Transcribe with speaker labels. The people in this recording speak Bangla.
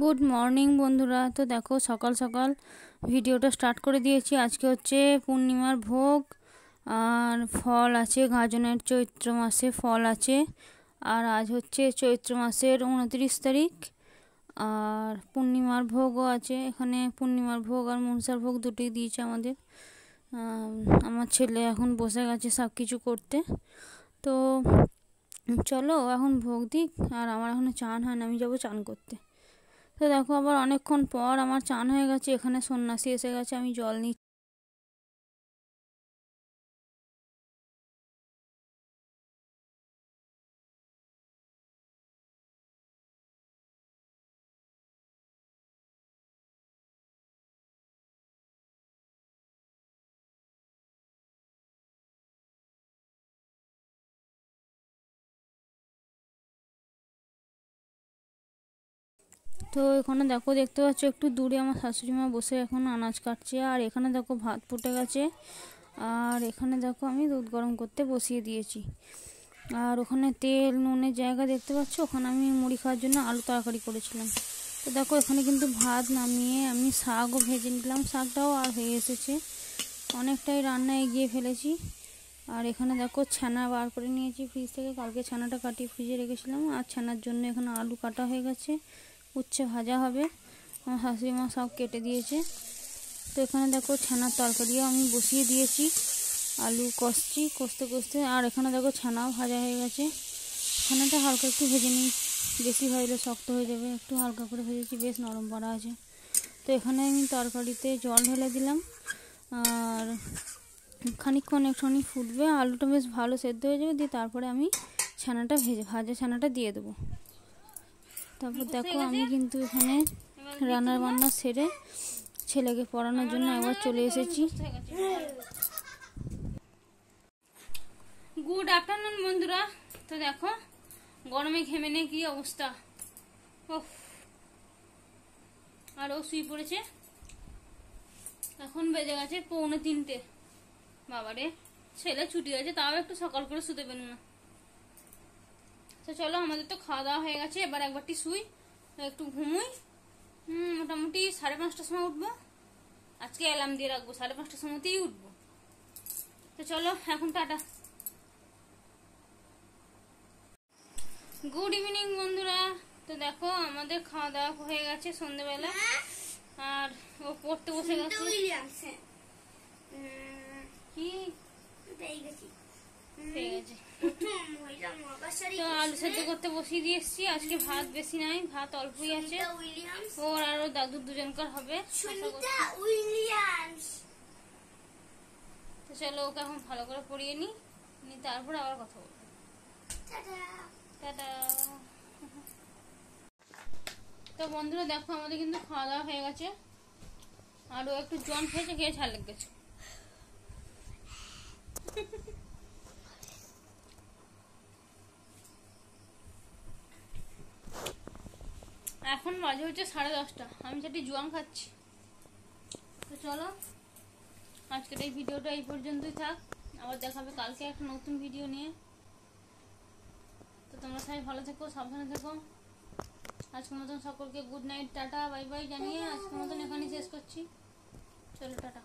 Speaker 1: গুড মর্নিং বন্ধুরা। তো দেখো সকাল সকাল ভিডিওটা স্টার্ট করে দিয়েছি। আজকে হচ্ছে পূর্ণিমার ভোগ আর ফল আছে, গাজনের চৈত্র মাসে ফল আছে। আর আজ হচ্ছে চৈত্র মাসের 29 তারিখ আর পূর্ণিমার ভোগও আছে। এখানে পূর্ণিমার ভোগ আর মনসার ভোগ দুটোই দিয়েছে আমাদের। আমার ছেলে এখন বসে গেছে সব কিছু করতে। তো চলো এখন ভোগ দিক। আর আমার এখনও চান হয় না, আমি যাবো চান করতে। তো দেখো আবার অনেকক্ষণ পর আমার চান হয়ে গেছে। এখানে সন্ন্যাসী এসে গেছে, আমি জল নিচ্ছি। তো এখানে দেখো দেখতে পাচ্ছ একটু দূরে আমার শাশুড়ি মা বসে এখন আনাজ কাটছে। আর এখানে দেখো ভাত ফুটে গেছে। আর এখানে দেখো আমি দুধ গরম করতে বসিয়ে দিয়েছি। আর ওখানে তেল নুনের জায়গা দেখতে পাচ্ছ, ওখানে আমি মুড়ি খাওয়ার জন্য আলু তরকারি করেছিলাম। তো দেখো এখানে কিন্তু ভাত নামিয়ে আমি শাকও ভেজে নিলাম, শাকটাও আর হয়ে এসেছে, অনেকটাই রান্না এগিয়ে ফেলেছি। আর এখানে দেখো ছানা বার করে নিয়েছি ফ্রিজ থেকে, কালকে ছানাটা কাটিয়ে ফ্রিজে রেখেছিলাম। আর ছানার জন্য এখানে আলু কাটা হয়ে গেছে, উচ্ছে ভাজা হবে, আমার শাশুড়ি মা সব কেটে দিয়েছে। তো এখানে দেখো ছানার তরকারিও আমি বসিয়ে দিয়েছি, আলু কষছি, কষতে কষতে। আর এখানে দেখো ছানাও ভাজা হয়ে গেছে। ছানাটা হালকা একটু ভেজে নিই, বেশি ভাজলে শক্ত হয়ে যাবে, একটু হালকা করে ভেজেছি, বেশ নরম পড়া আছে। তো এখানে আমি তরকারিতে জল ঢেলে দিলাম। আর খানিকক্ষণ একটুখানি ফুটবে, আলুটা বেশ ভালো সেদ্ধ হয়ে যাবে, দিয়ে তারপরে আমি ছানাটা ভাজা ছানাটা দিয়ে দেবো। তারপর দেখো আমি কিন্তু এখানে রান্নার বান্না সেরে ছেলেকে পড়ানোর জন্য একবার চলে এসেছি। গুড আফটারনুন বন্ধুরা। তো দেখো গরমে ঘেমে নিয়ে কি অবস্থা, আর ও শুয়ে পড়েছে। এখন বেজে গেছে 2:45। বাবারে, ছেলে ছুটি আছে তাও একটু সকাল করে শুতে পেল না। তো চলো আমাদের তো খাওয়া দাওয়া হয়ে গেছে, এবার একবারটি শুই, একটু ঘুমুই। মোটামুটি 5:30টার সময় উঠবো। আজকে অ্যালার্ম দিয়ে রাখবো, 5:30টার সময়তেই উঠবো। তো চলো এখন টাটা। গুড ইভিনিং বন্ধুরা। তো দেখো আমাদের খাওয়া দাওয়া হয়ে গেছে সন্ধ্যেবেলা। আর ও পড়তে বসে গেছে। কি পেয়ে গেছে। তো আলু সেদ্ধ করতে বসিয়ে দিয়ে এসছি। আজকে ভাত বেশি নাই, ভাত অল্পই আছে। ওর আর ওর দাদুর দুজনকার হবে। তো চলো ওকে এখন ভালো করে পড়িয়ে নি, তারপর আবার কথা বলবো। টাটা। তো বন্ধুরা দেখো আমাদের কিন্তু খাওয়া দাওয়া হয়ে গেছে। আর ও একটু জল খেয়েছে, খেয়ে ঝাল লেগেছে। এখন বাজে হচ্ছে 10:30, আমি সেটি জোয়ান খাচ্ছি। তো চলো আজকের এই ভিডিওটা এই পর্যন্তই থাক, আবার দেখাবে কালকে একটা নতুন ভিডিও নিয়ে। তো তোমরা সবাই ভালো থেকো, সাবধানে থেকো। আজকের মতন সকলকে good night, tata, bye bye জানিয়ে আজকের মতন এখানেই শেষ করছি। চলো টাটা।